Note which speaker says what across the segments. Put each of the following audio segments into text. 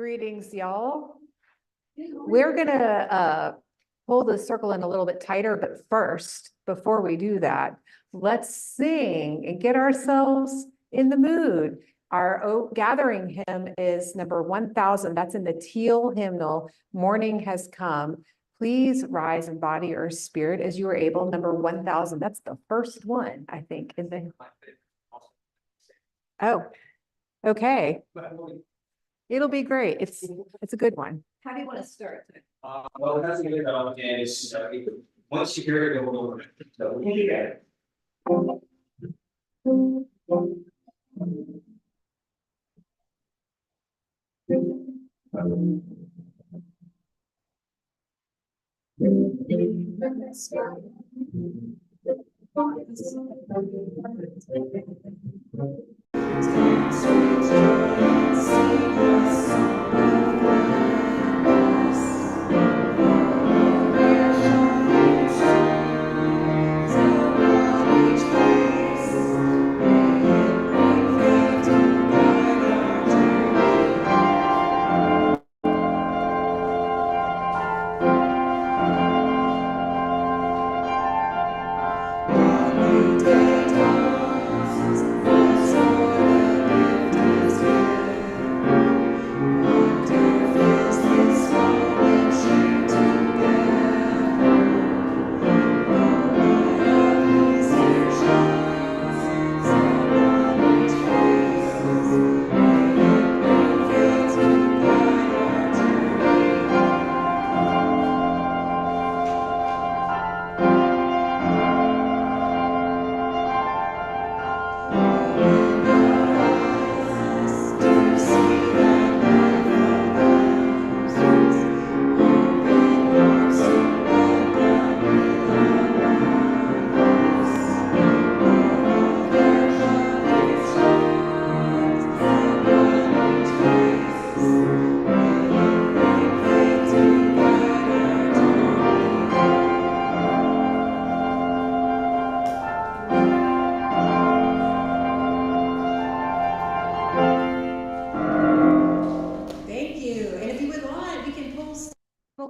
Speaker 1: Greetings, y'all. We're gonna pull the circle in a little bit tighter, but first, before we do that, let's sing and get ourselves in the mood. Our gathering hymn is number 1000. That's in the teal hymnal. Morning has come. Please rise in body or spirit as you are able. Number 1000. That's the first one, I think, in the. Oh, okay. It'll be great. It's a good one.
Speaker 2: How do you want to start?
Speaker 3: Well, it hasn't been developed and it's, once you hear it, it'll. So, yeah.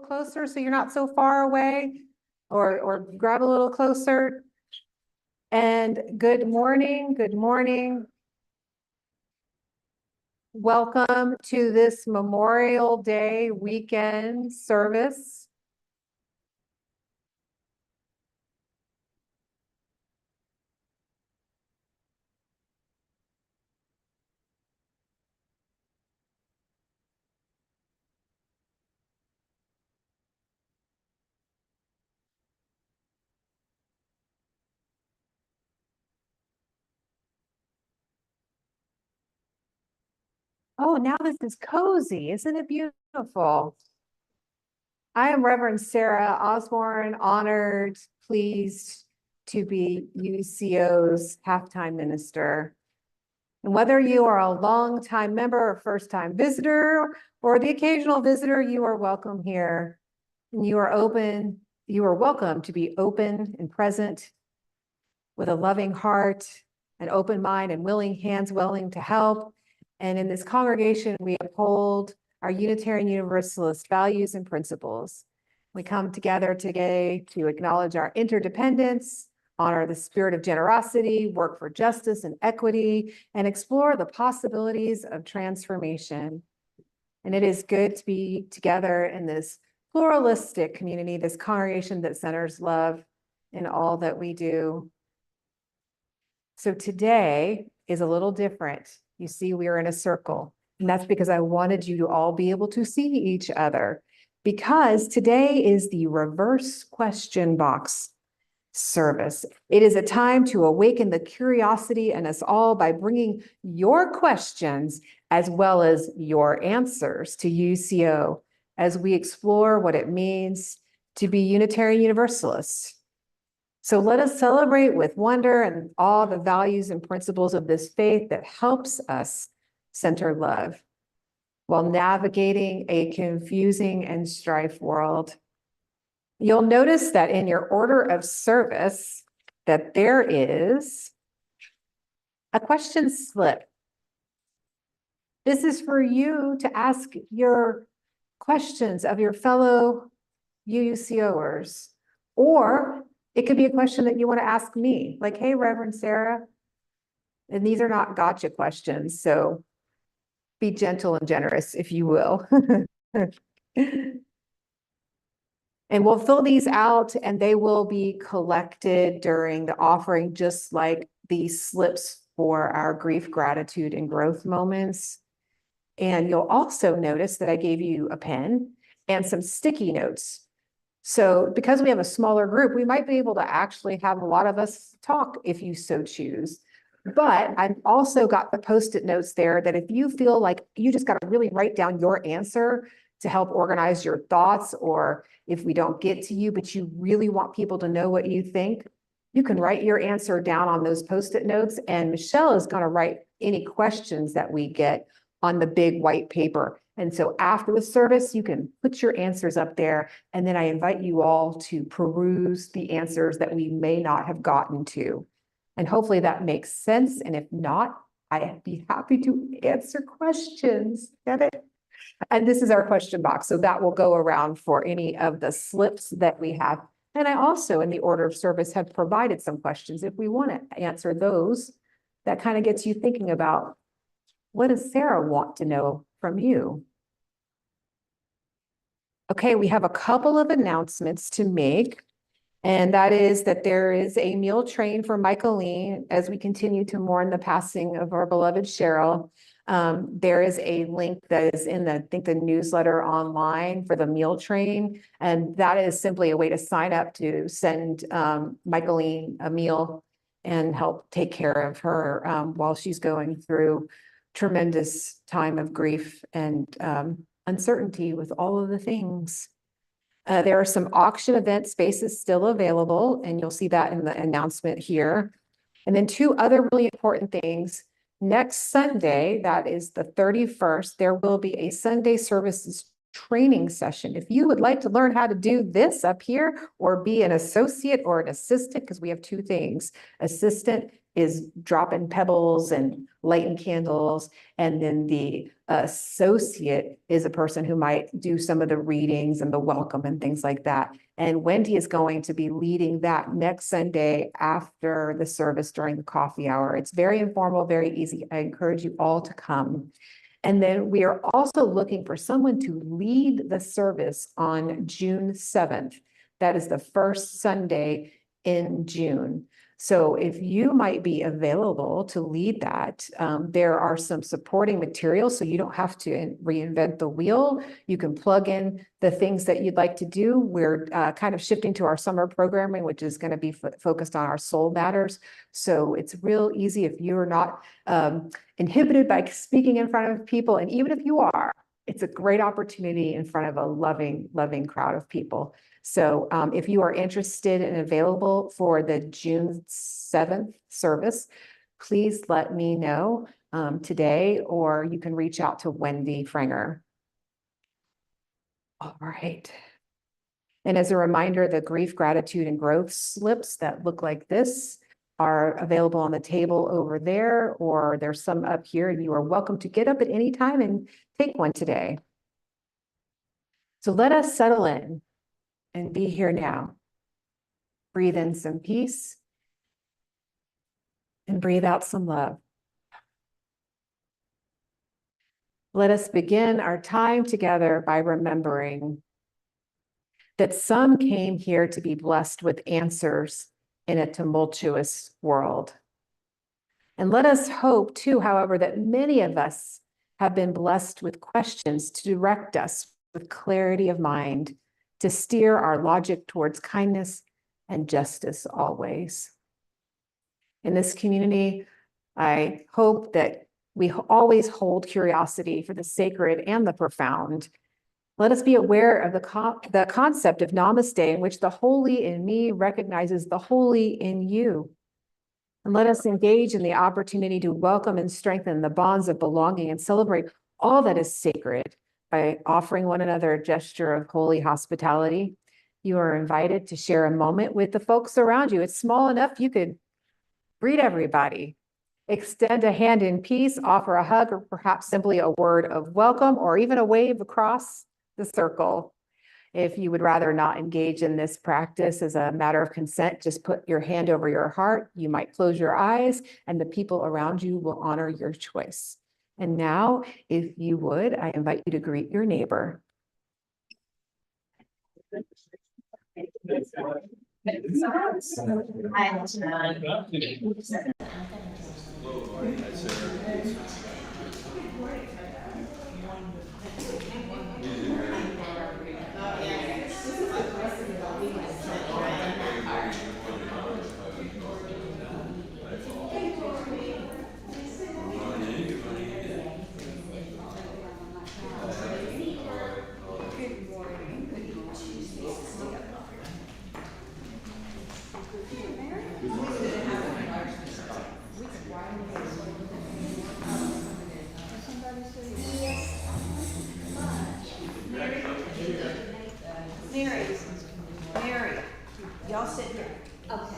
Speaker 1: Closer so you're not so far away, or grab a little closer. And good morning, good morning. Welcome to this Memorial Day weekend service. Oh, now this is cozy. Isn't it beautiful? I am Reverend Sarah Osborne, honored, pleased to be UUCO's halftime minister. And whether you are a longtime member or first-time visitor or the occasional visitor, you are welcome here. And you are welcome to be open and present with a loving heart, an open mind, and willing hands willing to help. And in this congregation, we uphold our Unitarian Universalist values and principles. We come together today to acknowledge our interdependence, honor the spirit of generosity, work for justice and equity, and explore the possibilities of transformation. And it is good to be together in this pluralistic community, this congregation that centers love in all that we do. So today is a little different. You see, we are in a circle, and that's because I wanted you to all be able to see each other, because today is the reverse question box service. It is a time to awaken the curiosity in us all by bringing your questions as well as your answers to UCO as we explore what it means to be Unitarian Universalists. So let us celebrate with wonder and all the values and principles of this faith that helps us center love while navigating a confusing and strife world. You'll notice that in your order of service that there is a question slip. This is for you to ask your questions of your fellow UUCOers. Or it could be a question that you want to ask me, like, hey, Reverend Sarah. And these are not gotcha questions, so be gentle and generous, if you will. And we'll fill these out and they will be collected during the offering, just like the slips for our grief, gratitude, and growth moments. And you'll also notice that I gave you a pen and some sticky notes. So because we have a smaller group, we might be able to actually have a lot of us talk if you so choose. But I've also got the Post-it notes there that if you feel like you just got to really write down your answer to help organize your thoughts, or if we don't get to you, but you really want people to know what you think, you can write your answer down on those Post-it notes, and Michelle is going to write any questions that we get on the big white paper. And so after the service, you can put your answers up there, and then I invite you all to peruse the answers that we may not have gotten to. And hopefully that makes sense. And if not, I'd be happy to answer questions. Get it? And this is our question box. So that will go around for any of the slips that we have. And I also, in the order of service, have provided some questions if we want to answer those. That kind of gets you thinking about, what does Sarah want to know from you? Okay, we have a couple of announcements to make. And that is that there is a meal train for Michaeline as we continue to mourn the passing of our beloved Cheryl. There is a link that is in the, I think, the newsletter online for the meal train. And that is simply a way to sign up to send Michaeline a meal and help take care of her while she's going through tremendous time of grief and uncertainty with all of the things. There are some auction event spaces still available, and you'll see that in the announcement here. And then two other really important things. Next Sunday, that is the 31st, there will be a Sunday services training session. If you would like to learn how to do this up here, or be an associate or an assistant, because we have two things. Assistant is dropping pebbles and lighting candles. And then the associate is a person who might do some of the readings and the welcome and things like that. And Wendy is going to be leading that next Sunday after the service during the coffee hour. It's very informal, very easy. I encourage you all to come. And then we are also looking for someone to lead the service on June 7th. That is the first Sunday in June. So if you might be available to lead that, there are some supporting materials, so you don't have to reinvent the wheel. You can plug in the things that you'd like to do. We're kind of shifting to our summer programming, which is going to be focused on our soul matters. So it's real easy if you're not inhibited by speaking in front of people. And even if you are, it's a great opportunity in front of a loving, loving crowd of people. So if you are interested and available for the June 7th service, please let me know today, or you can reach out to Wendy Frenger. All right. And as a reminder, the grief, gratitude, and growth slips that look like this are available on the table over there, or there's some up here, and you are welcome to get up at any time and take one today. So let us settle in and be here now. Breathe in some peace and breathe out some love. Let us begin our time together by remembering that some came here to be blessed with answers in a tumultuous world. And let us hope too, however, that many of us have been blessed with questions to direct us with clarity of mind, to steer our logic towards kindness and justice always. In this community, I hope that we always hold curiosity for the sacred and the profound. Let us be aware of the concept of namaste, in which the holy in me recognizes the holy in you. And let us engage in the opportunity to welcome and strengthen the bonds of belonging and celebrate all that is sacred by offering one another a gesture of holy hospitality. You are invited to share a moment with the folks around you. It's small enough you could greet everybody. Extend a hand in peace, offer a hug, or perhaps simply a word of welcome, or even a wave across the circle. If you would rather not engage in this practice as a matter of consent, just put your hand over your heart. You might close your eyes, and the people around you will honor your choice. And now, if you would, I invite you to greet your neighbor.
Speaker 2: Mary, y'all sit here. Okay.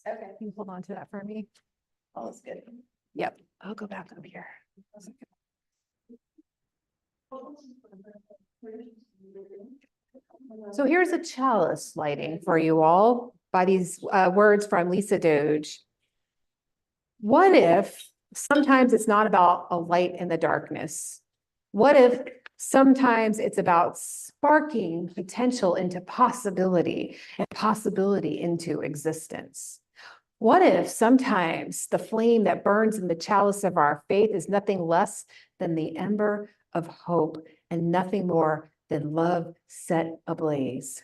Speaker 1: Okay. Can you hold on to that for me?
Speaker 2: All is good.
Speaker 1: Yep, I'll go back up here. So here's a chalice lighting for you all by these words from Lisa Doge. What if sometimes it's not about a light in the darkness? What if sometimes it's about sparking potential into possibility and possibility into existence? What if sometimes the flame that burns in the chalice of our faith is nothing less than the ember of hope and nothing more than love set ablaze?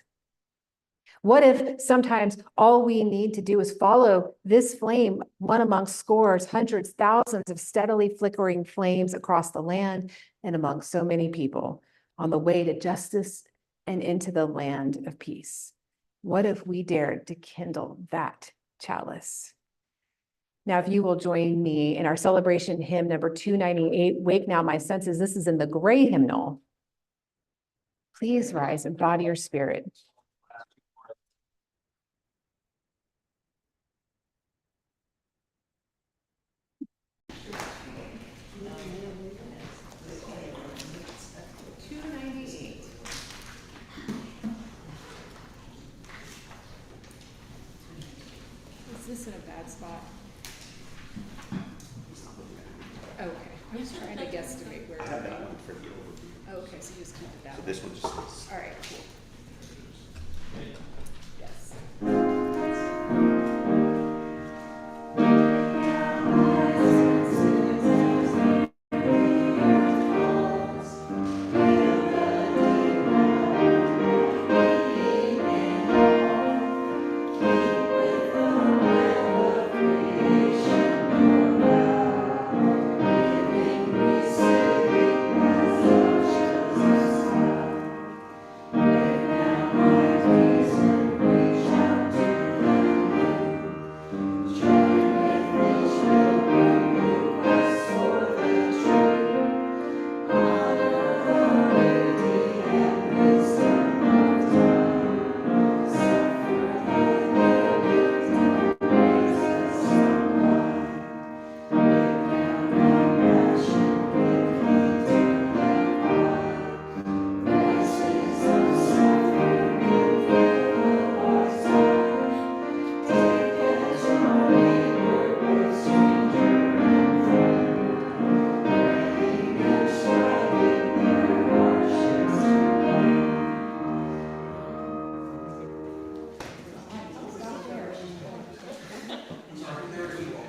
Speaker 1: What if sometimes all we need to do is follow this flame, one among scores, hundreds, thousands of steadily flickering flames across the land and among so many people on the way to justice and into the land of peace? What if we dared to kindle that chalice? Now, if you will join me in our celebration hymn number 298, Wake Now My Senses. This is in the gray hymnal. Please rise in body or spirit.
Speaker 4: Is this in a bad spot? Okay, I was trying to guesstimate where.
Speaker 5: I have that one for you.
Speaker 4: Okay, so you just keep it that
Speaker 5: So
Speaker 4: way.
Speaker 5: this one just is.
Speaker 4: All right, cool. Yes.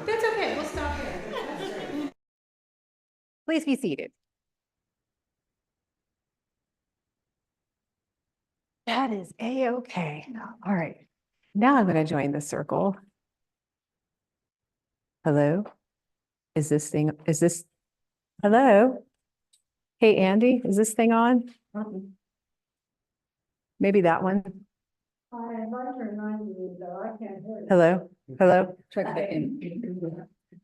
Speaker 4: That's okay, we'll stop here.
Speaker 1: Please be seated. That is a-okay. All right. Now I'm going to join the circle. Hello? Is this, hello? Hey, Andy, is this thing on? Maybe that one. I'd like to remind you, though, I can't hear you.
Speaker 5: Hello, hello,
Speaker 4: Try to get in.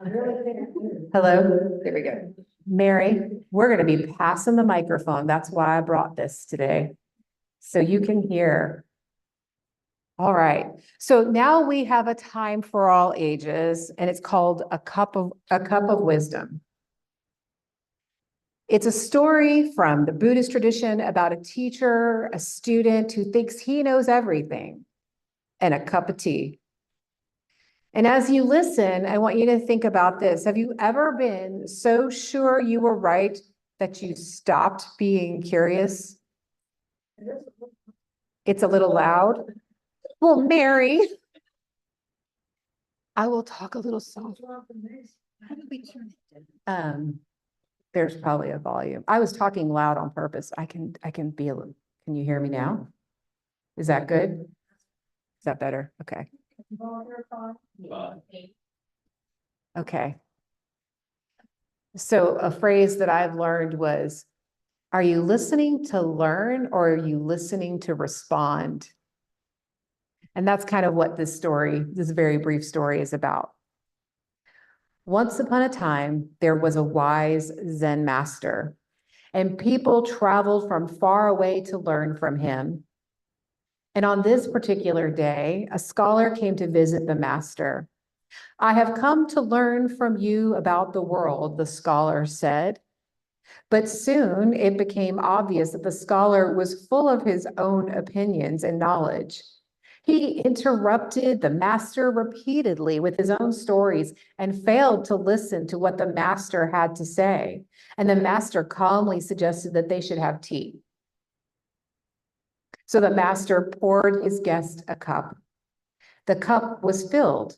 Speaker 1: I really can't hear you.
Speaker 5: hello. There we go. Mary, we're gonna be passing the microphone. That's why I brought this today. So you can hear. All right, so now we have a time for all ages, and it's called a cup of wisdom. It's a story from the Buddhist tradition about a teacher, a student who thinks he knows everything, and a cup of tea. And as you listen, I want you to think about this. Have you ever been so sure you were right that you stopped being curious? It's a little loud. Well, Mary, I will talk a little soft.
Speaker 2: How do we turn it
Speaker 5: There's probably a volume. I was talking loud on purpose. I can be a little, can you hear me now? Is that good? Is that better? Okay. Okay. So a phrase that I've learned was, are you listening to learn or are you listening to respond? And that's kind of what this story, this very brief story is about. Once upon a time, there was a wise Zen master, and people traveled from far away to learn from him. And on this particular day, a scholar came to visit the master. I have come to learn from you about the world, the scholar said. But soon it became obvious that the scholar was full of his own opinions and knowledge. He interrupted the master repeatedly with his own stories and failed to listen to what the master had to say. And the master calmly suggested that they should have tea. So the master poured his guest a cup. The cup was filled,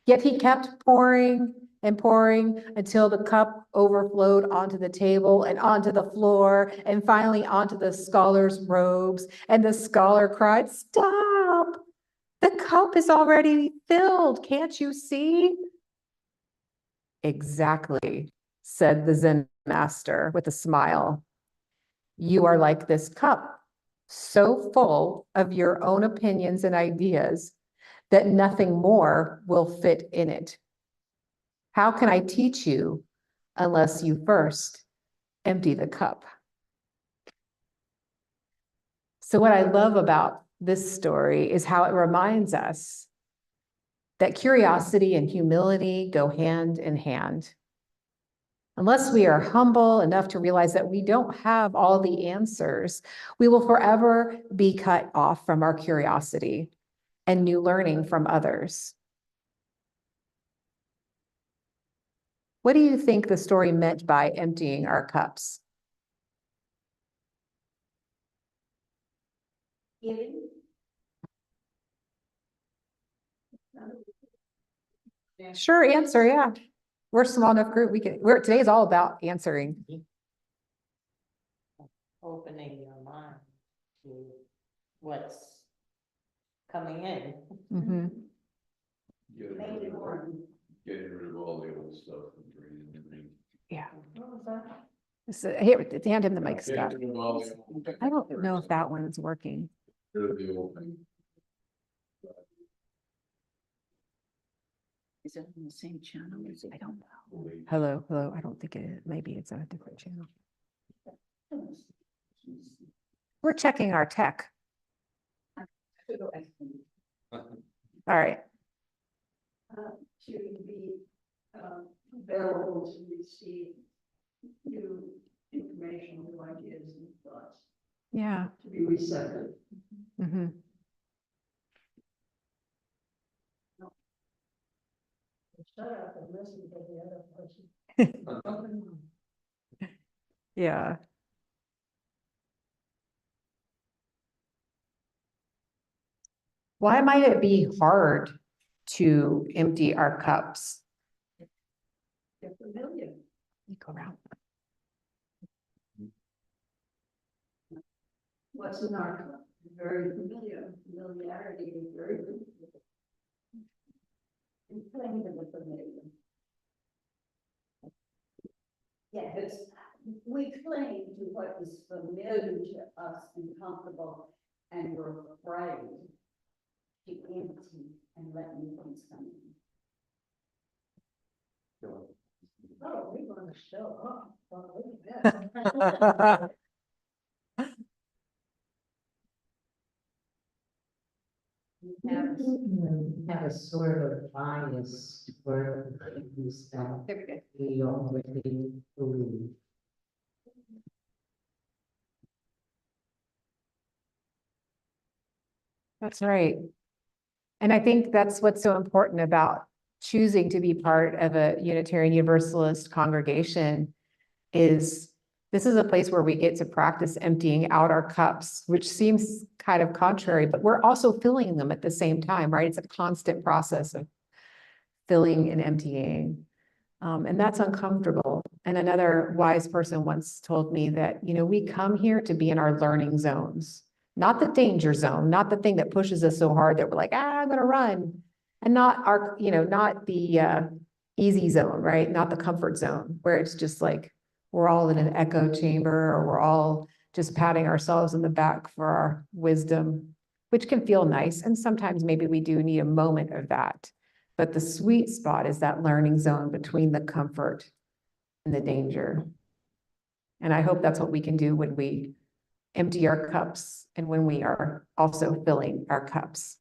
Speaker 5: yet he kept pouring and pouring until the cup overflowed onto the table and onto the floor and finally onto the scholar's robes. And the scholar cried, "Stop! The cup is already filled. Can't you see?" "Exactly," said the Zen master with a smile. "You are like this cup, so full of your own opinions and ideas that nothing more will fit in it. How can I teach you unless you first empty the cup?" So what I love about this story is how it reminds us that curiosity and humility go hand in hand. Unless we are humble enough to realize that we don't have all the answers, we will forever be cut off from our curiosity and new learning from others. What do you think the story meant by emptying our cups?
Speaker 2: Giving?
Speaker 5: Sure, answer, yeah. We're a small enough group, today is all about answering.
Speaker 6: Opening your mind to what's coming in.
Speaker 5: Mhm.
Speaker 7: Getting
Speaker 2: Maybe
Speaker 7: rid of,
Speaker 2: more.
Speaker 7: getting rid of all the old stuff and bringing in new.
Speaker 5: Yeah.
Speaker 2: What was that?
Speaker 5: So here, hand him the mic, Scott.
Speaker 7: Getting rid of all the old-
Speaker 5: I don't know if that one's working.
Speaker 7: Rid of the old thing.
Speaker 2: Is it on the same channel?
Speaker 5: I don't know. Hello, hello. I don't think it is. Maybe it's on a different channel. We're checking our tech. All right.
Speaker 8: To be available to receive new information, new ideas and thoughts,
Speaker 5: Yeah.
Speaker 8: to be receptive.
Speaker 5: Mm-hmm.
Speaker 8: Shut up and listen to the other person.
Speaker 5: Yeah. Why might it be hard to empty our cups?
Speaker 8: They're familiar.
Speaker 5: You go around.
Speaker 8: What's in our cup? Very familiar. Familiarity is very good. And playing with the familiar.
Speaker 2: Yeah, it's, we cling to what is familiar to us and comfortable, and we're afraid to empty and let new ones come in.
Speaker 8: Oh, we want to show up. Well, look at that.
Speaker 6: Have a sort of bias for things that
Speaker 1: There we go.
Speaker 6: we already believe.
Speaker 5: That's right. And I think that's what's so important about choosing to be part of a Unitarian Universalist congregation is this is a place where we get to practice emptying out our cups, which seems kind of contrary, but we're also filling them at the same time, right? It's a constant process of filling and emptying. And that's uncomfortable. And another wise person once told me that, we come here to be in our learning zones, not the danger zone, not the thing that pushes us so hard that we're like, I'm going to run. And not our, not the easy zone, right? Not the comfort zone where it's just like, we're all in an echo chamber or we're all just patting ourselves on the back for our wisdom, which can feel nice. And sometimes maybe we do need a moment of that. But the sweet spot is that learning zone between the comfort and the danger. And I hope that's what we can do when we empty our cups and when we are also filling our cups.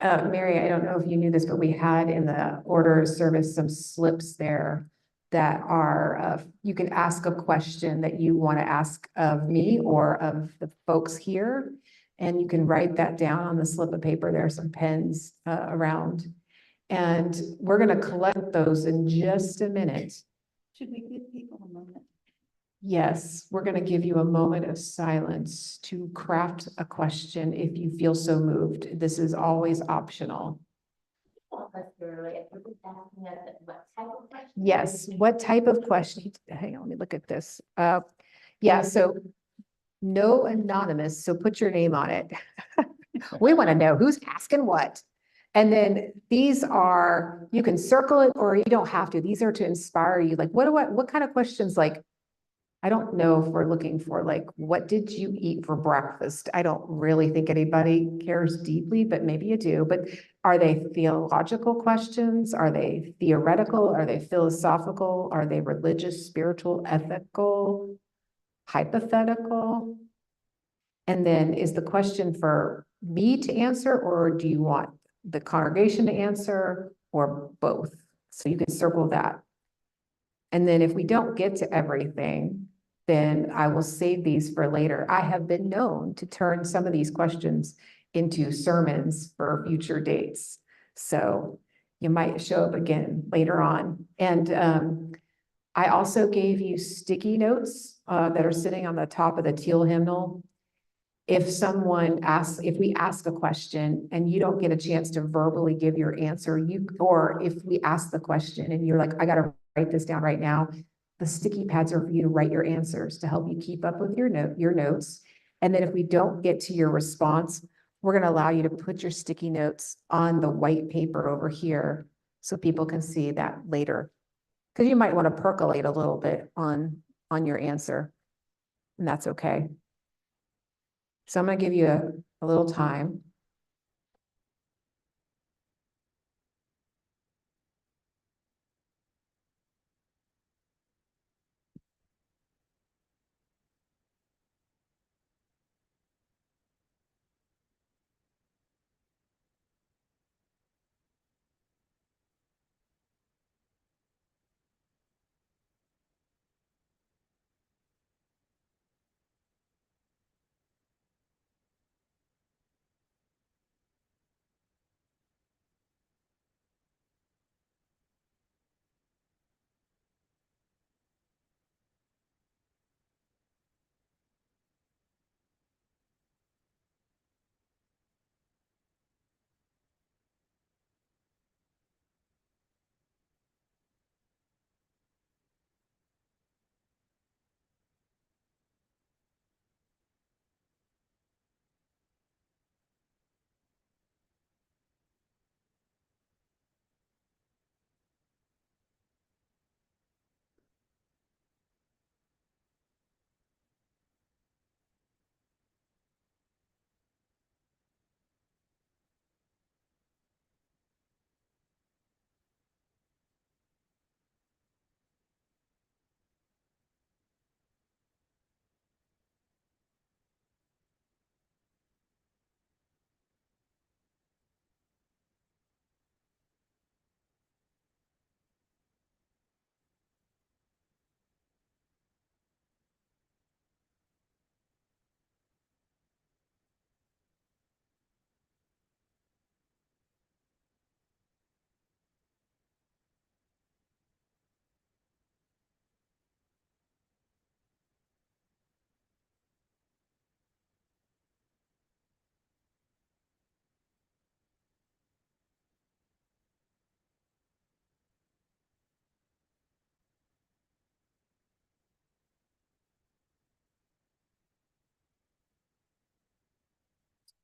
Speaker 5: Mary, I don't know if you knew this, but we had in the order of service some slips there that are, you can ask a question that you want to ask of me or of the folks here. And you can write that down on the slip of paper. There are some pens around. And we're going to collect those in just a minute.
Speaker 2: Should we give people a moment?
Speaker 5: Yes, we're going to give you a moment of silence to craft a question if you feel so moved. This is always optional. Yes, what type of question? Hang on, let me look at this. Yeah, so no anonymous, so put your name on it. We want to know who's asking what. And then these are, you can circle it or you don't have to. These are to inspire you. Like, what kind of questions, like, I don't know if we're looking for, like, what did you eat for breakfast? I don't really think anybody cares deeply, but maybe you do. But are they theological questions? Are they theoretical? Are they philosophical? Are they religious, spiritual, ethical, hypothetical? And then is the question for me to answer, or do you want the congregation to answer, or both? So you can circle that. And then if we don't get to everything, then I will save these for later. I have been known to turn some of these questions into sermons for future dates. So you might show up again later on. And I also gave you sticky notes that are sitting on the top of the teal hymnal. If we ask a question and you don't get a chance to verbally give your answer, or if we ask the question and you're like, I got to write this down right now, the sticky pads are for you to write your answers to help you keep up with your notes. And then if we don't get to your response, we're going to allow you to put your sticky notes on the white paper over here so people can see that later. Because you might want to percolate a little bit on your answer, and that's okay. So I'm going to give you a little time.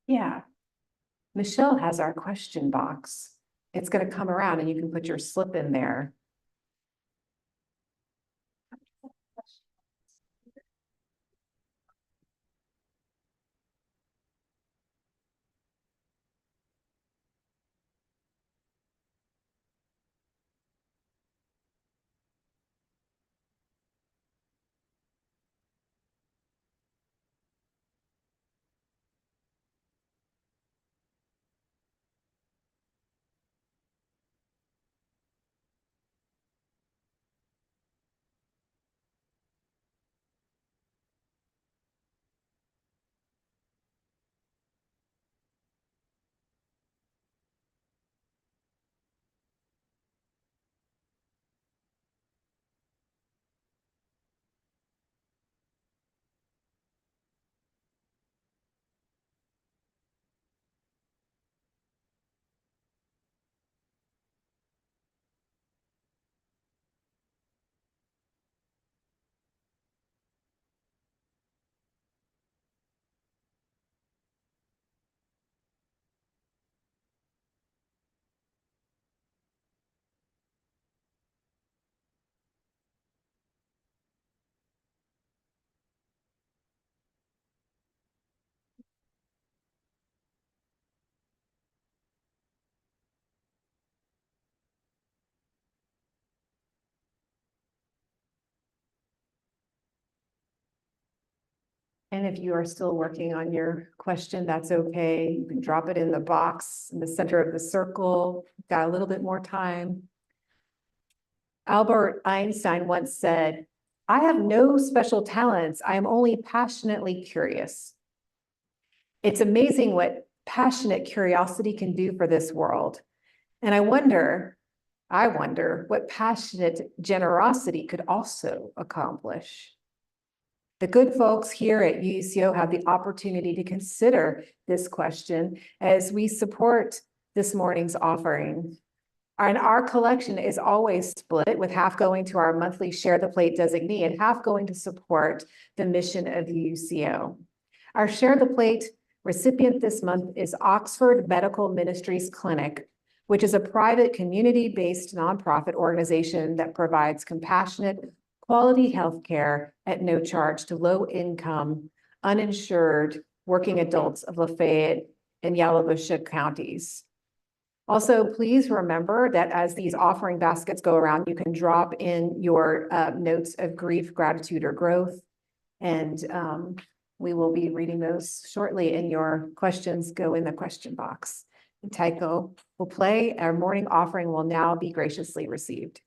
Speaker 5: Yeah. Michelle has our question box. It's gonna come around and you can put your slip in there. And if you are still working on your question, that's okay. You can drop it in the box in the center of the circle. Got a little bit more time. Albert Einstein once said, "I have no special talents. I am only passionately curious." It's amazing what passionate curiosity can do for this world. And I wonder what passionate generosity could also accomplish. The good folks here at UUCO have the opportunity to consider this question as we support this morning's offering. And our collection is always split, with half going to our monthly Share the Plate designee and half going to support the mission of UUCO. Our Share the Plate recipient this month is Oxford Medical Ministries Clinic, which is a private community-based nonprofit organization that provides compassionate, quality healthcare at no charge to low-income, uninsured working adults of Lafayette and Yalobusha counties. Also, please remember that as these offering baskets go around, you can drop in your notes of grief, gratitude, or growth. And we will be reading those shortly, and your questions go in the question box. And Tycho will play. Our morning offering will now be graciously received.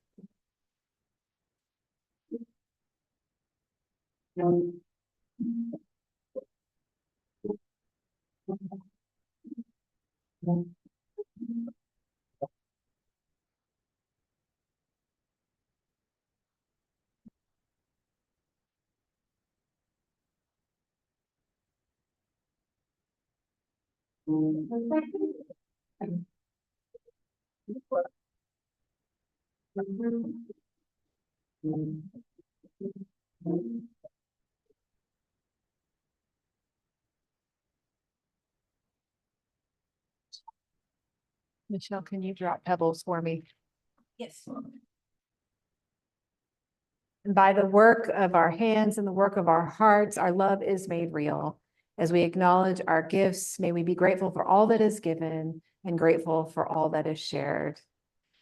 Speaker 5: Michelle, can you drop pebbles for me?
Speaker 2: Yes.
Speaker 5: And by the work of our hands and the work of our hearts, our love is made real. As we acknowledge our gifts, may we be grateful for all that is given and grateful for all that is shared.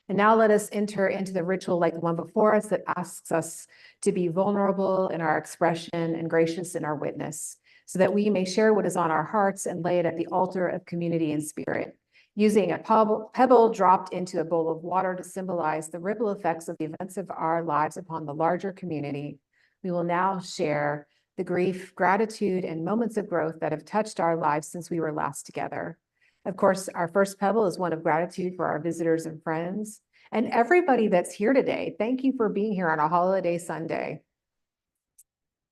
Speaker 5: And now let us enter into the ritual like the one before us that asks us to be vulnerable in our expression and gracious in our witness, so that we may share what is on our hearts and lay it at the altar of community and spirit. Using a pebble dropped into a bowl of water to symbolize the ripple effects of the events of our lives upon the larger community, we will now share the grief, gratitude, and moments of growth that have touched our lives since we were last together. Of course, our first pebble is one of gratitude for our visitors and friends, and everybody that's here today. Thank you for being here on a holiday Sunday.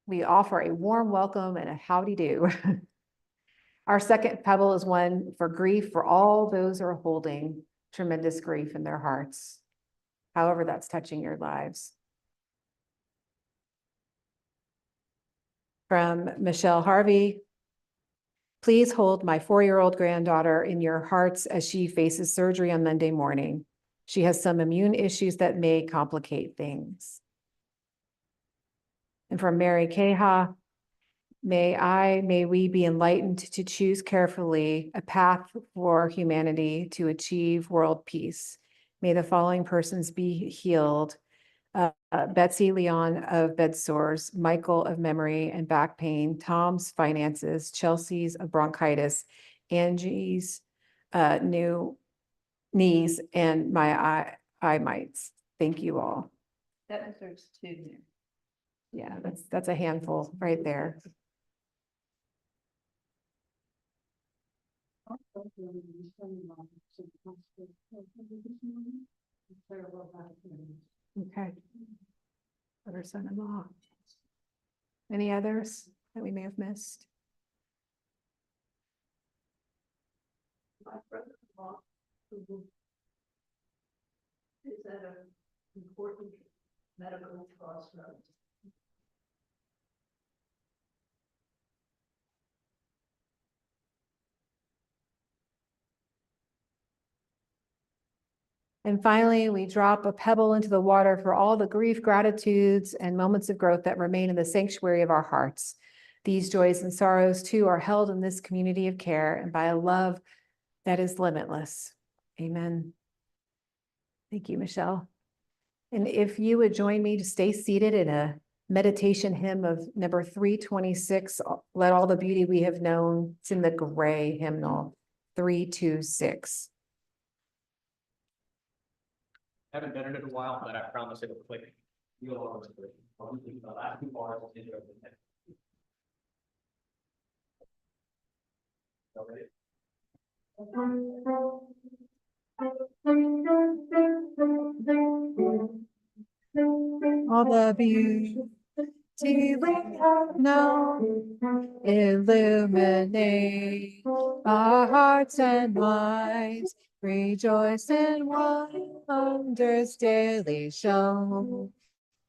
Speaker 5: We offer a warm welcome and a howdy do. Our second pebble is one for grief for all those who are holding tremendous grief in their hearts, however that's touching your lives. From Michelle Harvey, Please hold my 4-year-old granddaughter in your hearts as she faces surgery on Monday morning. She has some immune issues that may complicate things. And from Mary Keha, may we be enlightened to choose carefully a path for humanity to achieve world peace. May the following persons be healed. Betsy Leon of bed sores, Michael of memory and back pain, Tom's finances, Chelsea's of bronchitis, Angie's new knees, and my eye mites. Thank you all.
Speaker 2: That deserves two there.
Speaker 5: Yeah, that's a handful right there. Okay. Other son-in-law. Any others that we may have missed?
Speaker 8: My brother-in-law, who is at an important medical crossroads.
Speaker 5: And finally, we drop a pebble into the water for all the grief, gratitudes, and moments of growth that remain in the sanctuary of our hearts. These joys and sorrows, too, are held in this community of care and by a love that is limitless. Amen. Thank you, Michelle. And if you would join me to stay seated in a meditation hymn of number 326, Let All the Beauty We Have Known. It's in the gray hymnal, 326.
Speaker 3: Haven't done it in a while, but I promise it'll click. You'll always click. I'll do the last 2 bars and then the next. All right.
Speaker 5: All the beauty we have known, illuminate our hearts and minds, rejoice in wonders daily shown,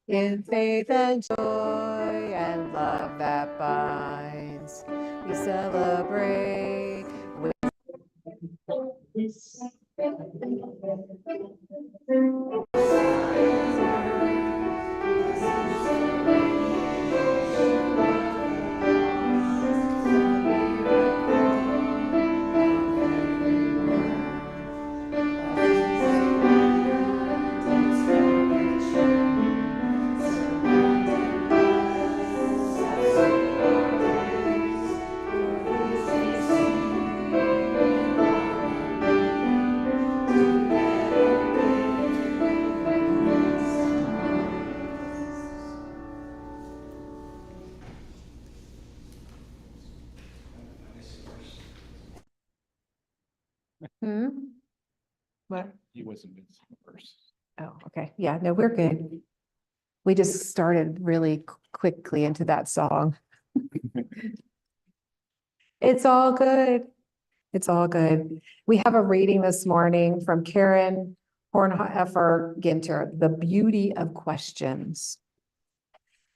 Speaker 5: in faith and joy and love that binds. We celebrate with What?
Speaker 7: He wasn't missing first.
Speaker 5: Oh, okay. Yeah, no, we're good. We just started really quickly into that song. It's all good. It's all good. We have a reading this morning from Karen Hornhofer Ginter, The Beauty of Questions.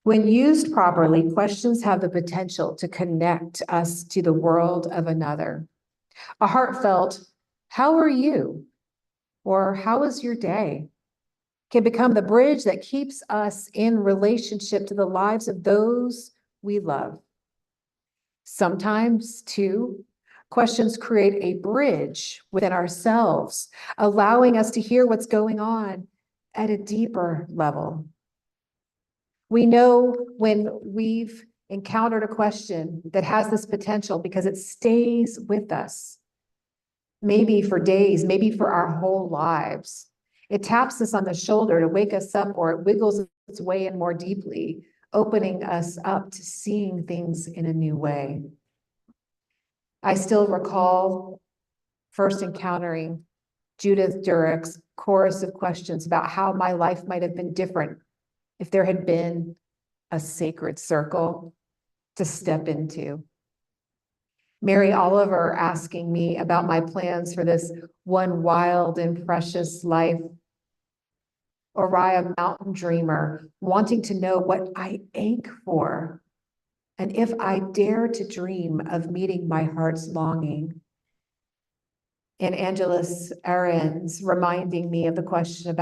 Speaker 5: When used properly, questions have the potential to connect us to the world of another. A heartfelt, "How are you?" or "How was your day?" can become the bridge that keeps us in relationship to the lives of those we love. Sometimes, too, questions create a bridge within ourselves, allowing us to hear what's going on at a deeper level. We know when we've encountered a question that has this potential because it stays with us, maybe for days, maybe for our whole lives. It taps us on the shoulder to wake us up, or it wiggles its way in more deeply, opening us up to seeing things in a new way. I still recall first encountering Judith Durick's chorus of questions about how my life might have been different if there had been a sacred circle to step into. Mary Oliver asking me about my plans for this one wild and precious life. Oriah Mountain Dreamer wanting to know what I ache for. And if I dare to dream of meeting my heart's longing, and Angelus Arends reminding me of the question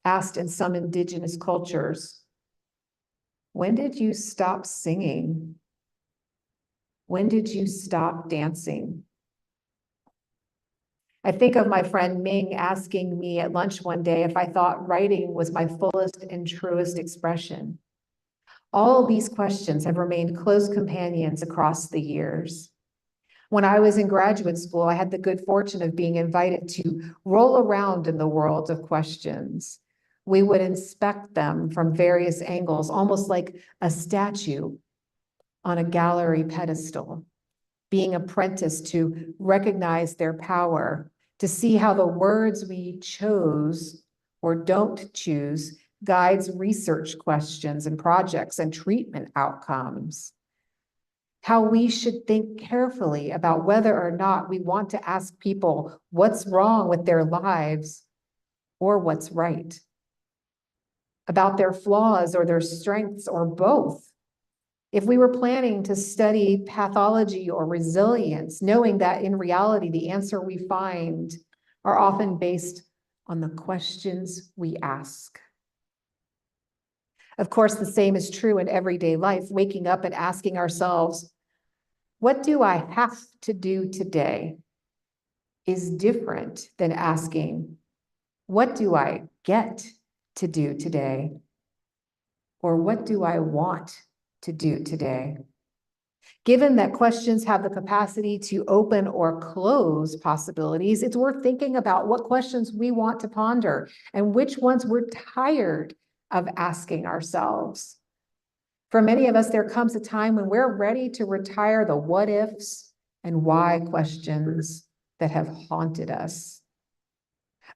Speaker 5: asked in some indigenous cultures, when did you stop singing? When did you stop dancing? I think of my friend Ming asking me at lunch one day if I thought writing was my fullest and truest expression. All these questions have remained close companions across the years. When I was in graduate school, I had the good fortune of being invited to roll around in the world of questions. We would inspect them from various angles, almost like a statue on a gallery pedestal, being apprenticed to recognize their power, to see how the words we chose or don't choose guides research questions and projects and treatment outcomes. How we should think carefully about whether or not we want to ask people what's wrong with their lives or what's right, about their flaws or their strengths or both. If we were planning to study pathology or resilience, knowing that in reality, the answer we find are often based on the questions we ask. Of course, the same is true in everyday life, waking up and asking ourselves, what do I have to do today? Is different than asking, what do I get to do today? Or what do I want to do today? Given that questions have the capacity to open or close possibilities, it's worth thinking about what questions we want to ponder and which ones we're tired of asking ourselves. For many of us, there comes a time when we're ready to retire the what ifs and why questions that have haunted us.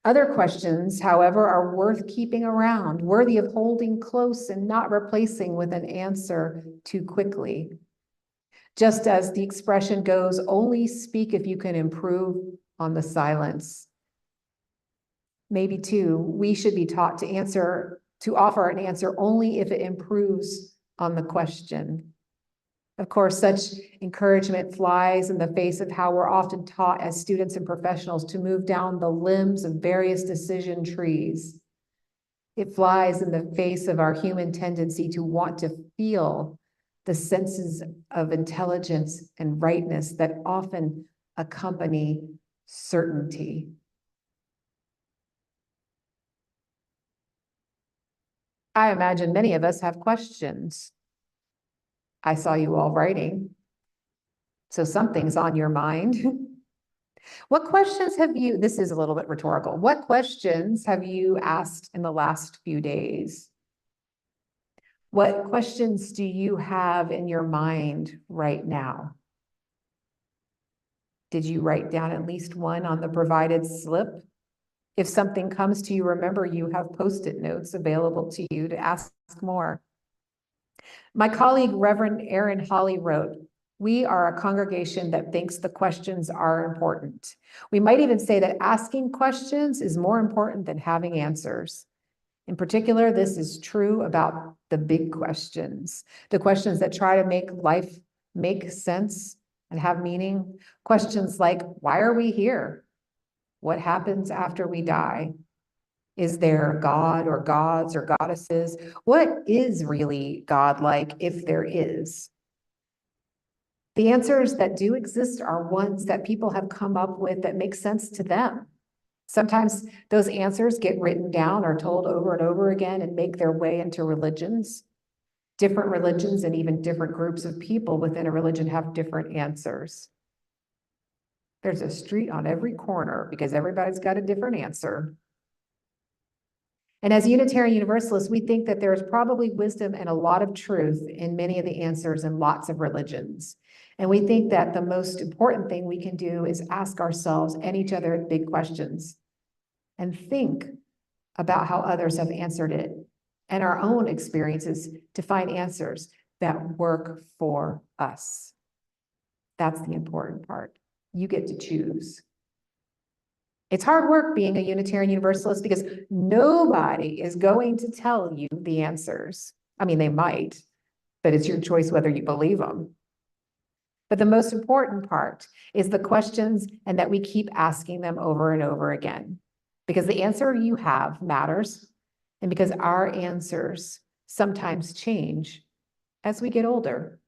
Speaker 5: Other questions, however, are worth keeping around, worthy of holding close and not replacing with an answer too quickly. Just as the expression goes, only speak if you can improve on the silence. Maybe too, we should be taught to offer an answer only if it improves on the question. Of course, such encouragement flies in the face of how we're often taught as students and professionals to move down the limbs of various decision trees. It flies in the face of our human tendency to want to feel the senses of intelligence and rightness that often accompany certainty. I imagine many of us have questions. I saw you all writing, so something's on your mind. What questions have you, this is a little bit rhetorical, what questions have you asked in the last few days? What questions do you have in your mind right now? Did you write down at least one on the provided slip? If something comes to you, remember you have Post-it notes available to you to ask more. My colleague, Reverend Aaron Hawley, wrote, "We are a congregation that thinks the questions are important. We might even say that asking questions is more important than having answers. In particular, this is true about the big questions, the questions that try to make life make sense and have meaning. Questions like, why are we here? What happens after we die? Is there God or gods or goddesses? What is really God-like if there is?" The answers that do exist are ones that people have come up with that make sense to them. Sometimes those answers get written down or told over and over again and make their way into religions. Different religions and even different groups of people within a religion have different answers. There's a street on every corner because everybody's got a different answer. And as Unitarian Universalists, we think that there's probably wisdom and a lot of truth in many of the answers in lots of religions. And we think that the most important thing we can do is ask ourselves and each other big questions and think about how others have answered it and our own experiences to find answers that work for us. That's the important part. You get to choose. It's hard work being a Unitarian Universalist because nobody is going to tell you the answers. I mean, they might, but it's your choice whether you believe them. But the most important part is the questions and that we keep asking them over and over again. Because the answer you have matters, and because our answers sometimes change as we get older.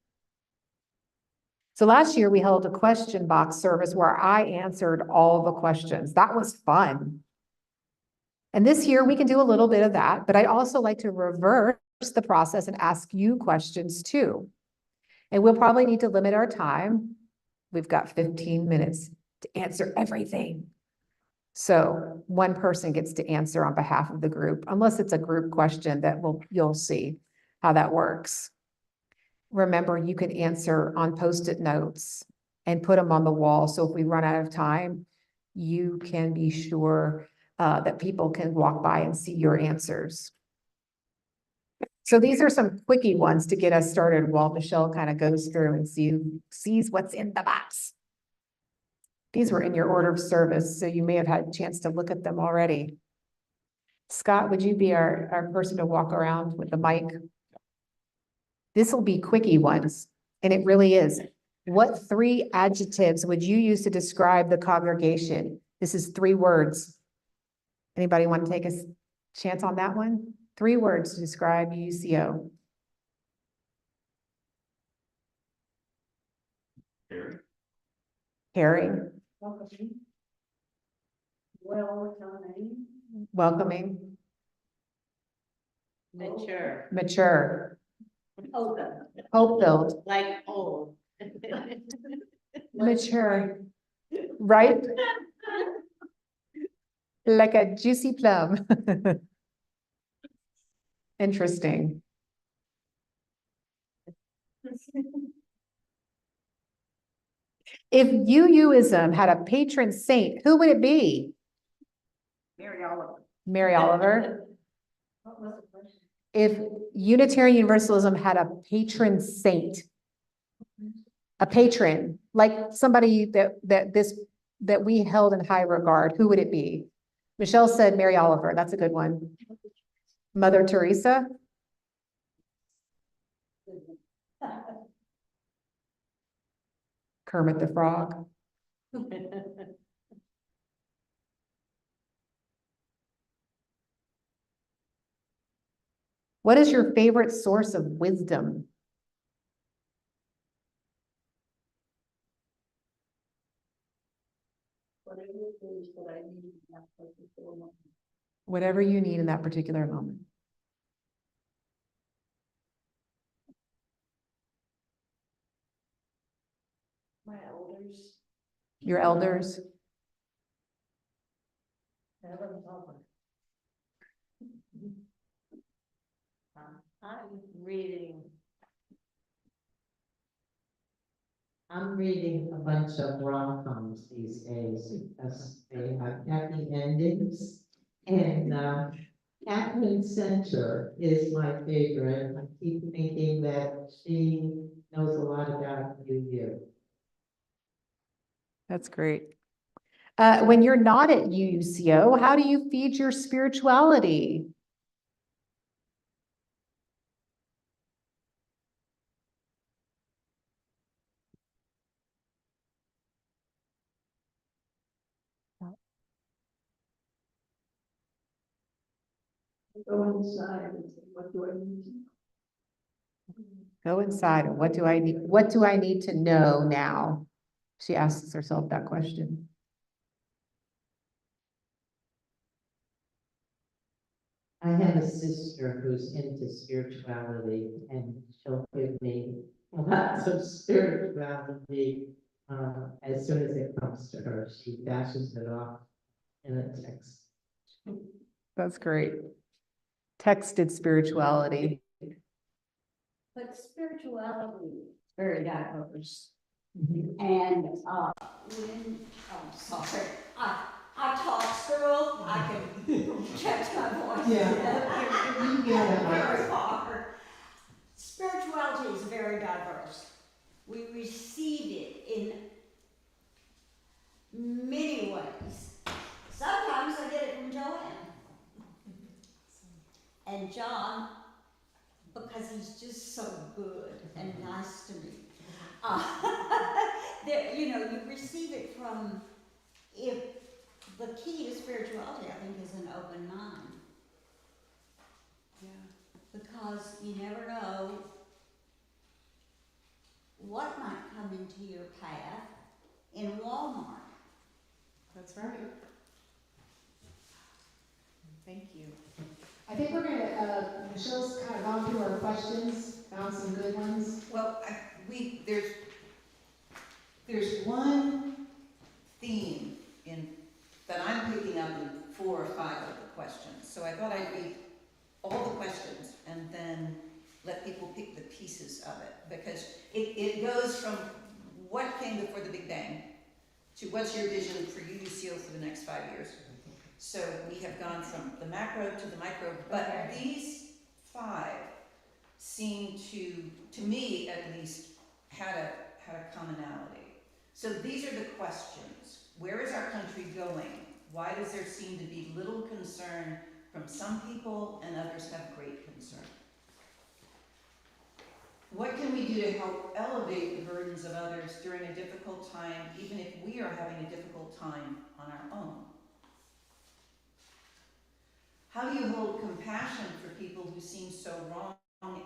Speaker 5: So last year we held a question box service where I answered all the questions. That was fun. And this year we can do a little bit of that, but I also like to reverse the process and ask you questions too. And we'll probably need to limit our time. We've got 15 minutes to answer everything. So one person gets to answer on behalf of the group, unless it's a group question that you'll see how that works. Remember, you could answer on Post-it notes and put them on the wall. So if we run out of time, you can be sure that people can walk by and see your answers. So these are some quickie ones to get us started while Michelle kind of goes through and sees what's in the box. These were in your order of service, so you may have had a chance to look at them already. Scott, would you be our person to walk around with the mic? This will be quickie ones, and it really is. What 3 adjectives would you use to describe the congregation? This is 3 words. Anybody want to take a chance on that one? 3 words to describe UUCO. Caring,
Speaker 8: Welcoming.
Speaker 5: welcoming,
Speaker 6: Mature,
Speaker 5: mature,
Speaker 2: Open,
Speaker 5: hope-filled,
Speaker 6: like old.
Speaker 5: mature, ripe, like a juicy plum. Interesting. If UUism had a patron saint, who would it be?
Speaker 2: Mary Oliver.
Speaker 5: Mary Oliver.
Speaker 8: What was the question?
Speaker 5: If Unitarian Universalism had a patron saint, a patron, like somebody that we held in high regard, who would it be? Michelle said Mary Oliver. That's a good one. Mother Teresa. Kermit the Frog. What is your favorite source of wisdom?
Speaker 8: Whatever it is that I need in that particular moment.
Speaker 5: Whatever you need in that particular moment.
Speaker 8: My elders,
Speaker 5: Your elders.
Speaker 8: Heaven Father.
Speaker 6: I'm reading a bunch of rom-coms these days because they have happy endings. And Catherine Center is my favorite. I keep thinking that she knows a lot about you.
Speaker 5: That's great. When you're not at UUCO, how do you feed your spirituality?
Speaker 8: Go inside and say, what do I need to know?
Speaker 5: Go inside and what do I need to know now? She asks herself that question.
Speaker 6: I have a sister who's into spirituality, and she'll give me lots of spirituality as soon as it comes to her. She dashes it off in a text.
Speaker 5: That's great. Texted spirituality.
Speaker 2: But spirituality is very diverse. And, when, sorry, I talk girl, I can catch my voice.
Speaker 6: You get it.
Speaker 2: Very far. Spirituality is very diverse. We receive it in many ways. Sometimes I get it from Joanne. And John because he's just so good and nice to me. That, you know, you receive it from, if, the key to spirituality, I think, is an open mind.
Speaker 4: Yeah.
Speaker 2: Because you never know what might come into your path in Walmart.
Speaker 5: That's right. Thank you. I think we're gonna, Michelle's kind of gone through our questions, found some good ones.
Speaker 9: Well, there's one theme that I'm picking up in 4 or 5 of the questions. So I thought I'd read all the questions and then let people pick the pieces of it. Because it goes from what came before the Big Bang to what's your vision for UUCO for the next 5 years. So we have gone from the macro to the micro, but these 5 seem to me at least, had a commonality. So these are the questions. Where is our country going? Why does there seem to be little concern from some people and others have great concern? What can we do to help elevate the burdens of others during a difficult time, even if we are having a difficult time on our own? How do you hold compassion for people who seem so wrong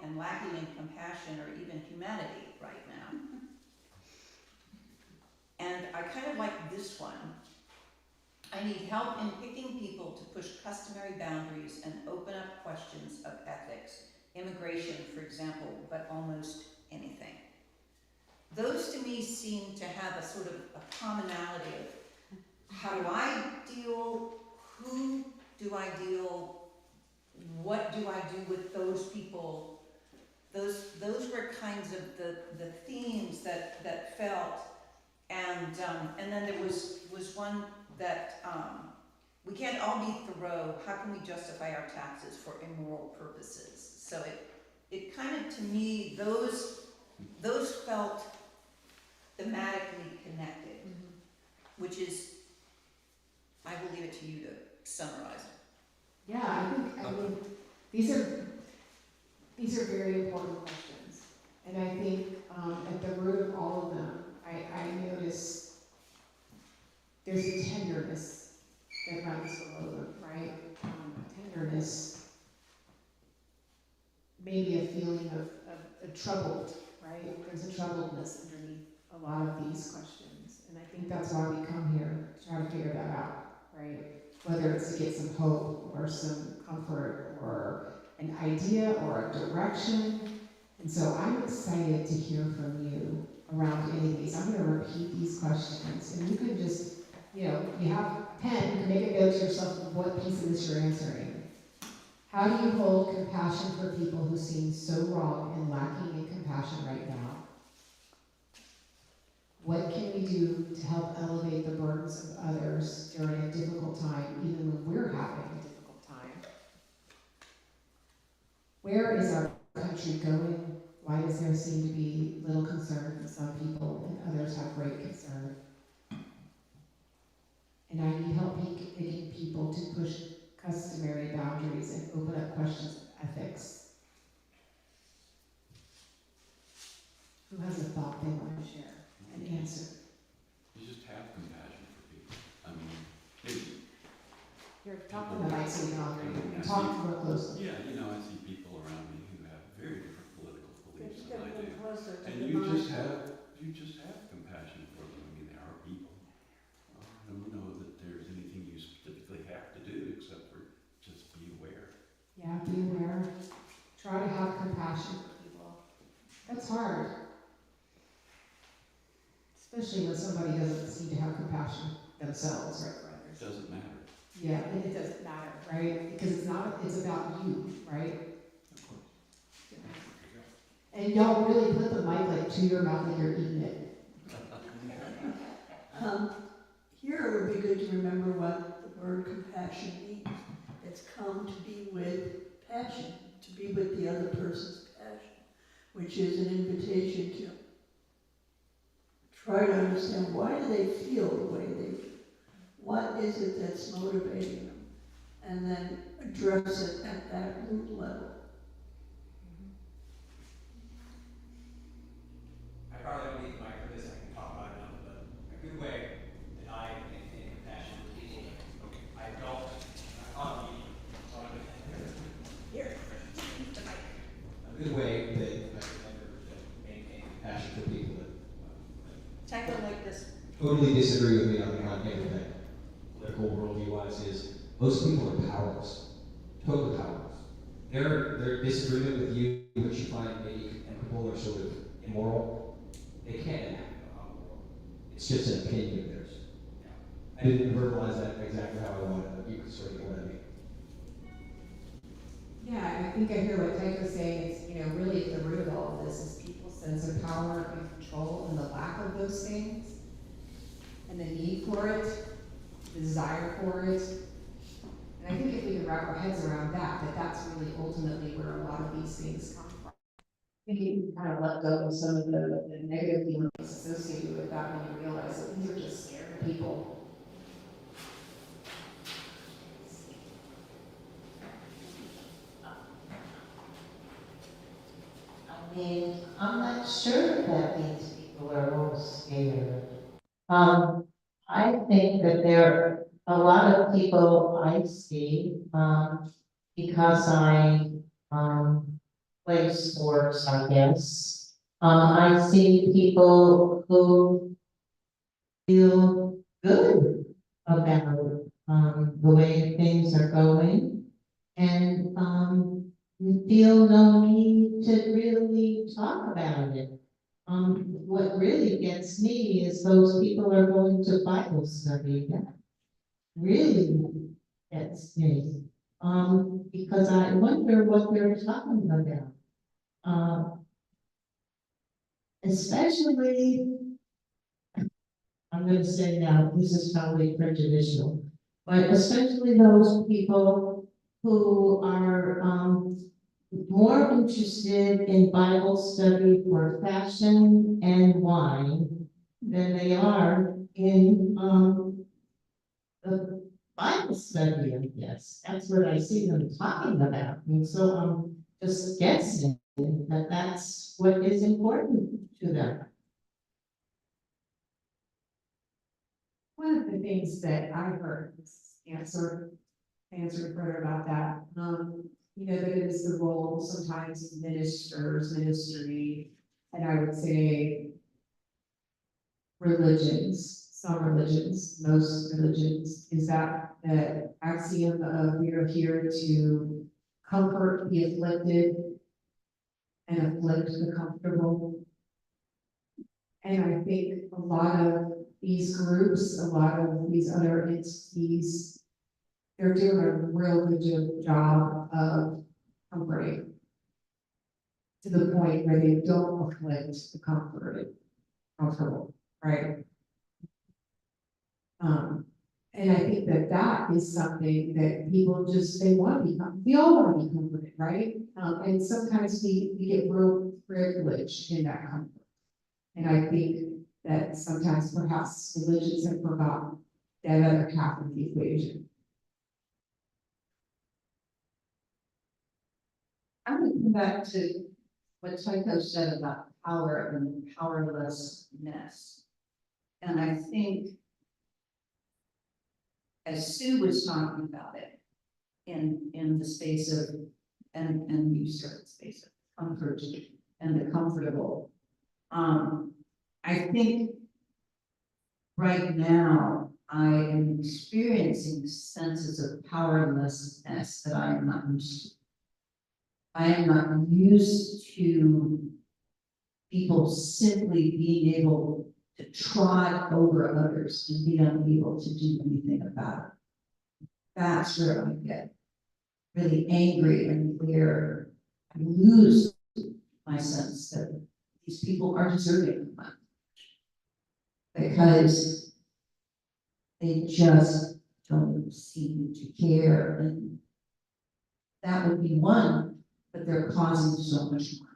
Speaker 9: and lacking in compassion or even humanity right now? And I kind of like this one. I need help in picking people to push customary boundaries and open up questions of ethics, immigration, for example, but almost anything. Those to me seem to have a sort of a commonality of how do I deal, who do I deal, what do I do with those people? Those were kinds of the themes that felt, and then there was one that we can't all be Thoreau. How can we justify our taxes for immoral purposes? So it kind of, to me, those felt thematically connected, which is, I will leave it to you to summarize it.
Speaker 5: Yeah, I mean, these are very important questions. And I think at the root of all of them, I notice there's a tenderness that runs below them, right? A tenderness, maybe a feeling of troubled, right? There's a troubledness underneath a lot of these questions. And I think that's why we come here, to try to figure that out, right? Whether it's to get some hope or some comfort or an idea or a direction. And so I'm excited to hear from you around any of these. I'm going to repeat these questions, and you can just, you know, you have a pen, you can make a note to yourself of what piece of this you're answering. How do you hold compassion for people who seem so wrong and lacking in compassion right now? What can we do to help elevate the burdens of others during a difficult time, even when we're having a difficult time? Where is our country going? Why does there seem to be little concern from some people and others have great concern? And I need help picking people to push customary boundaries and open up questions of ethics. Who has a thought they want to share? An answer.
Speaker 7: You just have compassion for people. I mean, maybe,
Speaker 5: You're talking about IC boundary. You're talking real closely.
Speaker 7: yeah, you know, I see people around me who have very different political beliefs than I do.
Speaker 8: Closer to
Speaker 7: And
Speaker 8: the
Speaker 7: you
Speaker 8: mind.
Speaker 7: just have compassion for them. I mean, they are people. I don't know that there's anything you specifically have to do except for just be aware.
Speaker 5: Yeah, be aware. Try to have compassion for people. That's hard. Especially when somebody doesn't seem to have compassion themselves, right, for others.
Speaker 7: Doesn't matter.
Speaker 5: Yeah, it doesn't matter, right? Because it's about you, right?
Speaker 7: Of course.
Speaker 5: And y'all really put the mic like to your mouth like you're eating it.
Speaker 8: Here it would be good to remember what the word compassion means. It's come to be with passion, to be with the other person's passion, which is an invitation to try to understand why do they feel the way they do. What is it that's motivating them? And then address it at that root level.
Speaker 10: in a way that I can never maintain passion for people that
Speaker 9: Take it like this.
Speaker 10: totally disagree with me on everything, political worldview wise, is most people are powerless, totally powerless. Their disagreement with you, which you find maybe contemptible or sort of immoral, they can't enact on the world. It's just an opinion of theirs. I didn't verbalize that exactly how I wanted, but you can sort of get what I mean.
Speaker 4: Yeah, I think I hear what Tycho's saying is, really at the root of all of this is people's sense of power and control and the lack of those things. And the need for it, the desire for it. And I think if we can wrap our heads around that that's really ultimately where a lot of these things come from. I think you can kind of let go of some of the negative feelings associated with that when you realize that these are just scared people.
Speaker 6: I mean, I'm not sure that these people are all scared. I think that there are a lot of people I see, because I, play sports, I guess. I see people who feel good about, the way things are going. And, feel no need to really talk about it. What really gets me is those people are going to Bible study. That really gets me. Because I wonder what they're talking about. Especially, I'm gonna say now, this is probably prejudicial, but especially those people who are, more interested in Bible study for fashion and wine than they are in, the Bible study, I guess. That's what I see them talking about. And so I'm just guessing that that's what is important to them.
Speaker 4: One of the things that I heard, answer further about that, that it is the role sometimes of ministry, and I would say some religions, most religions, is that the axiom of we are here to comfort the afflicted and afflict the comfortable. And I think a lot of these groups, a lot of these other entities, they're doing a real good job of comforting to the point where they don't afflict the comfortable, right? And I think that is something that people they want to be, we all want to be comforted, right? And sometimes we get real privileged in that comfort. And I think that sometimes perhaps religions have forgotten that other half of the equation.
Speaker 11: I'm going to come back to what Tycho said about power and powerlessness. And I think, as Sue was talking about it, in the space of, and you said the space of comfort and the comfortable, I think right now I am experiencing senses of powerlessness that I am not used to. I am not used to people simply being able to trot over others and be unable to do anything about it. That's where I get really angry and where I lose my sense that these people are deserving of my because they just don't seem to care. And that would be one, but they're causing so much more.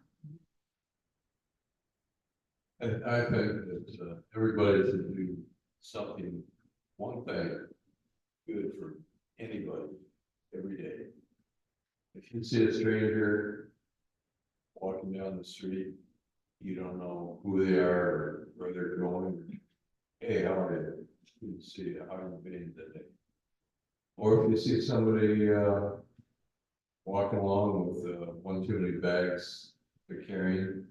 Speaker 7: I think that everybody should do something, one thing good for anybody every day. If you see a stranger walking down the street, you don't know who they are or where they're going. Hey, how are you? Good to see you. How are you been today? Or if you see somebody walking along with one too many bags they're carrying,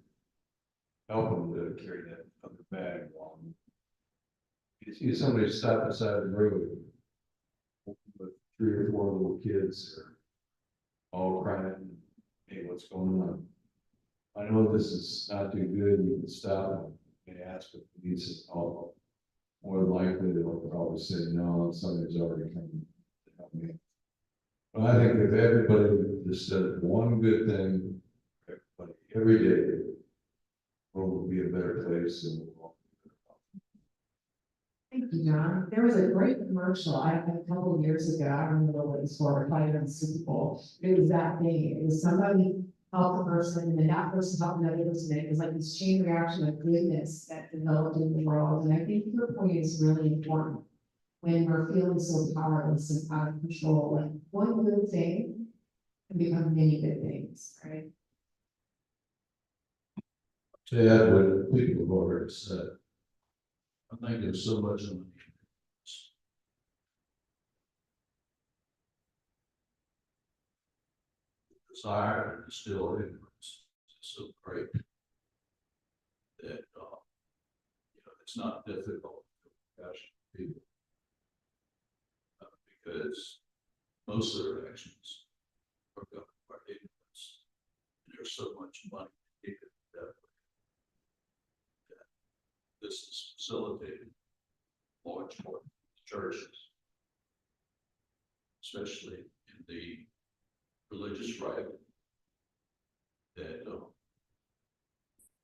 Speaker 7: help them to carry that other bag along. You see somebody stop beside the road with 3 or 4 little kids, are all crying, hey, what's going on? I know this is not too good, you can stop them, they ask if it needs help. More than likely, they'll probably say no, somebody's already coming to help me. But I think if everybody just did one good thing, everybody, every day, the world will be a better place and we'll all be better.
Speaker 4: Thank you, John. There was a great commercial, a couple of years ago, I don't know what it was for, probably on the Super Bowl. It was that thing, it was somebody helped a person, and then that person helped another person, and it was like this chain reaction of goodness that developed in the world, and I think your point is really important. When we're feeling so powerless and out of control, like one good thing can become many good things, right?
Speaker 7: To add what people have already said, I think there's so much on the desire to distill ignorance is so great that, it's not difficult to catch people. Because most of their actions are governed by ignorance. And there's so much money needed that way. That this is facilitated large part of the churches, especially in the religious right, that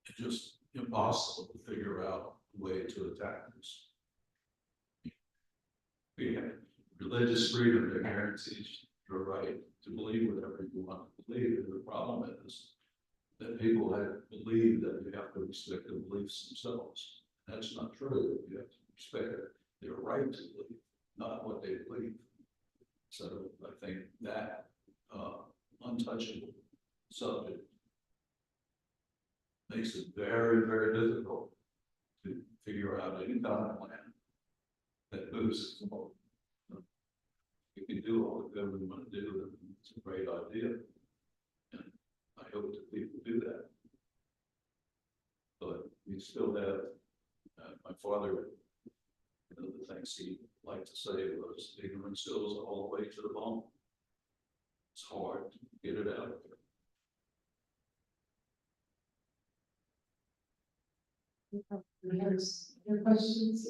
Speaker 7: it's just impossible to figure out a way to attack this. We have religious freedom that guarantees your right to believe whatever you want to believe. And the problem is that people have believed that you have to respect their beliefs themselves. That's not true. You have to respect their right to believe, not what they believe. So I think that untouchable subject makes it very, very difficult to figure out any kind of plan that moves the forward. We can do all the good we want to do, and it's a great idea. And I hope that people do that. But we still have, my father, one of the things he liked to say was, ignorance goes all the way to the bone. It's hard to get it out of there.
Speaker 4: Your questions?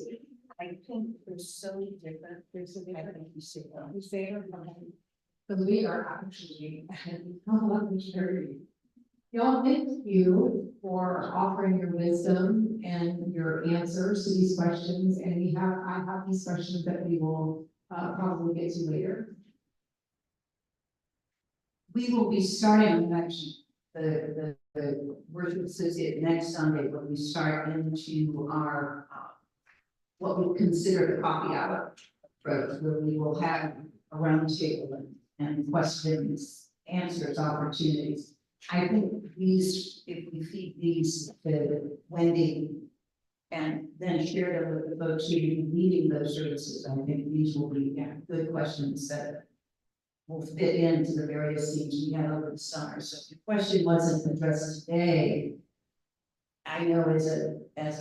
Speaker 11: I think they're so different. I think you say that.
Speaker 4: You say it, because we are actually, y'all, thank you for offering your wisdom and your answers to these questions. And I have these questions that we will probably get to later.
Speaker 11: We will be starting next, the worship associate next Sunday, when we start into our, what we consider the coffee hour approach, where we will have a round table and questions, answers, opportunities. I think these, if we feed these to Wendy and then share them with the folks who will be leading those services, I think these will be good questions that will fit into the various themes we had over the summer. So if your question wasn't addressed today, I know as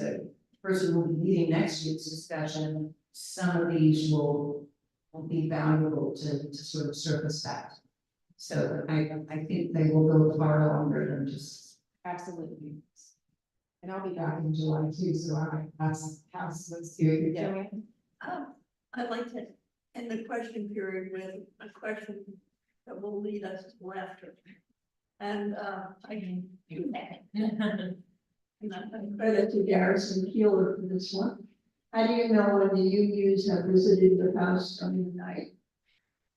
Speaker 11: a person who will be leading next week's discussion, some of these will be valuable to sort of surface that. So I think they will go far longer than just.
Speaker 4: Absolutely. And I'll be back in July too, so I might pass those to you. Joanne?
Speaker 8: I'd like to end the question period with a question that will lead us to laughter. And I can do that. And I'm credit to Garrison Keeler for this one. How do you know when the UUs have visited your house during the night?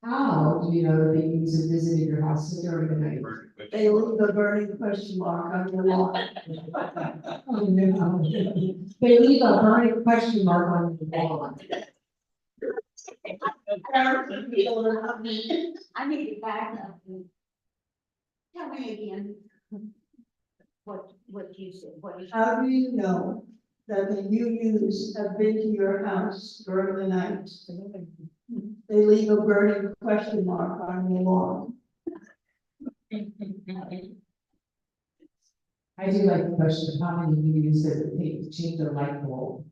Speaker 4: How do you know that you visited your house during the night?
Speaker 8: They leave a burning question mark on your lawn.
Speaker 4: Oh, no. They leave a burning question mark on the wall.
Speaker 8: Garrison Keeler, I need to back up. Tell me again. What you said, how do you know that the UUs have been to your house during the night? They leave a burning question mark on your lawn.
Speaker 4: I do like the question, how many years does it take to change a light bulb?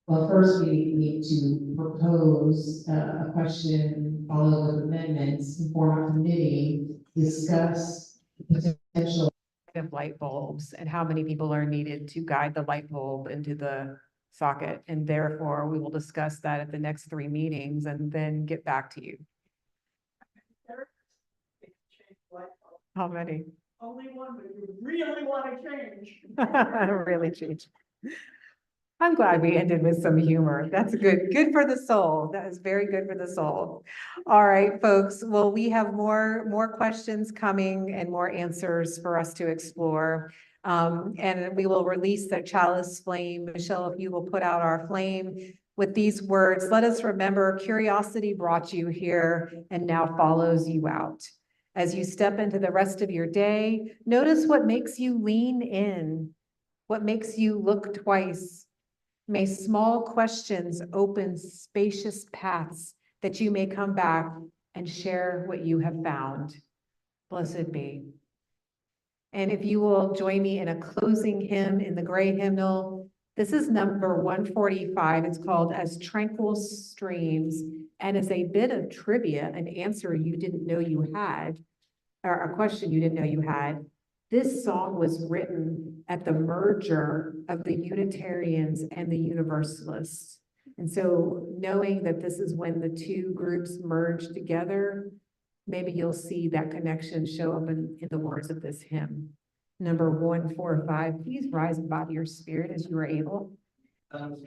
Speaker 4: Well, first we need to propose a question, follow with amendments, form a committee, discuss potential.
Speaker 5: Of light bulbs and how many people are needed to guide the light bulb into the socket. And therefore, we will discuss that at the next 3 meetings and then get back to you. How many?
Speaker 8: Only one, but you really want to change.
Speaker 5: Really change. I'm glad we ended with some humor. That's good for the soul. That is very good for the soul. All right, folks. Well, we have more questions coming and more answers for us to explore. And we will release the chalice flame. Michelle, if you will put out our flame with these words, let us remember curiosity brought you here and now follows you out. As you step into the rest of your day, notice what makes you lean in, what makes you look twice. May small questions open spacious paths that you may come back and share what you have found. Blessed be. And if you will join me in a closing hymn in the gray hymnal, this is number 145. It's called As Tranquil Streams, and is a bit of trivia, an answer you didn't know you had, or a question you didn't know you had. This song was written at the merger of the Unitarians and the Universalists. And so knowing that this is when the two groups merged together, maybe you'll see that connection show up in the words of this hymn. Number 145, please rise in body or spirit as you are able.
Speaker 2: Okay.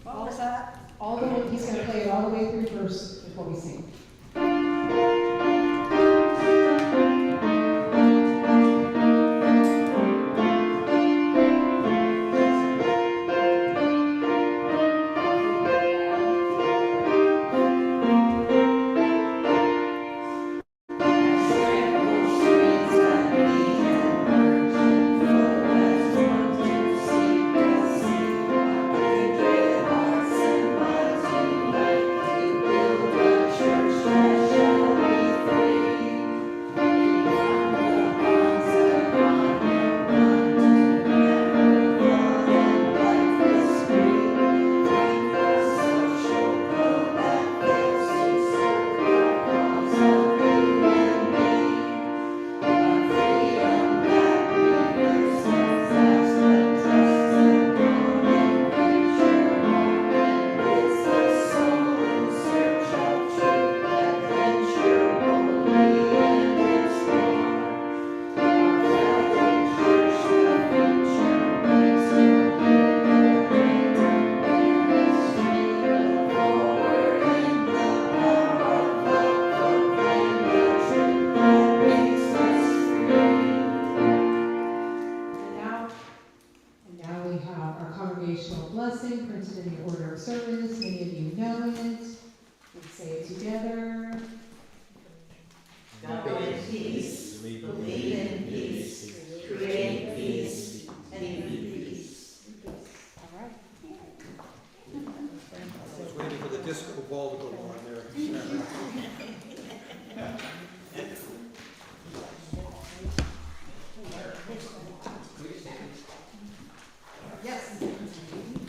Speaker 2: What was that?
Speaker 4: All the way, he's gonna play it all the way through first before we sing.